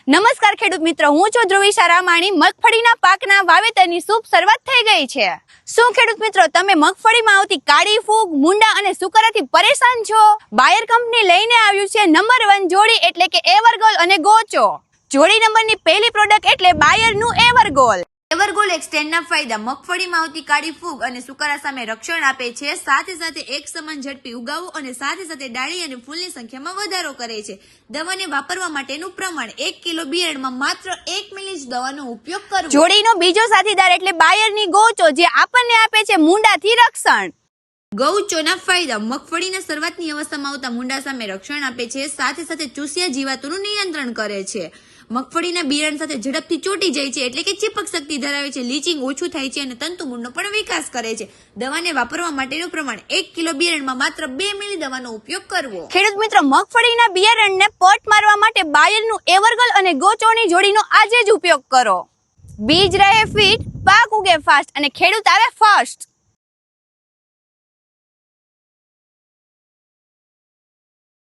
નમસ્કાર ખેડૂત મિત્રો, હું છું ધ્રુવિશા રામાણી। મગફળીના પાકના વાવેતરની શુભ શરૂઆત થઈ ગઈ છે। શું ખેડૂત મિત્રો તમે મગફળીમાં આવતી કાળી ફૂગ, મુંડા અને સુકારાથી પરેશાન છો? બાયર કંપની લઈને આવ્યું છે નંબર 1 જોડી એટલે કે એવરગોલ અને ગોચો। જોડી નંબરની પહેલી પ્રોડક્ટ એટલે બાયરનું એવરગોલ। એવરગોલ એક્સટેન્ડના ફાયદા મગફળીમાં આવતી કાળી ફૂગ અને સુકારા સામે રક્ષણ આપે છે, સાથે સાથે એક સમાન ઝડપી ઉગાવો અને સાથે સાથે ડાળી અને ફૂલની સંખ્યામાં વધારો કરે છે। દવાને વાપરવા માટેનું પ્રમાણ 1 કિલો બિયારણમાં માત્ર 1 મિલી જ દવાનો ઉપયોગ કરવો। જોડીનો બીજો સાથીદાર એટલે બાયરની ગોચો, જે આપણને આપે છે મુંડાથી રક્ષણ। ગૌચોના ફાયદા મગફળીના શરૂઆતની અવસ્થામાં આવતા મુંડા સામે રક્ષણ આપે છે, સાથે સાથે ચૂસિયા જીવાતોનું નિયંત્રણ કરે છે। મગફળીના બિયારણ સાથે ઝડપથી ચોંટી જાય છે એટલે કે ચીપક શક્તિ ધરાવે છે, લીચિંગ ઓછું થાય છે અને તંતુમૂળનો પણ વિકાસ કરે છે। દવાને વાપરવા માટેનું પ્રમાણ 1 કિલો બિયારણમાં માત્ર 2 મિલી દવાનો ઉપયોગ કરવો। ખેડૂત મિત્રો, મગફળીના બિયારણને પટ મારવા માટે બાયરનું એવરગોલ અને ગોચોની જોડીનો આજે જ ઉપયોગ કરો। બીજ રહે ફિટ, પાક ઉગે ફાસ્ટ અને ખેડૂત આવે ફર્સ્ટ।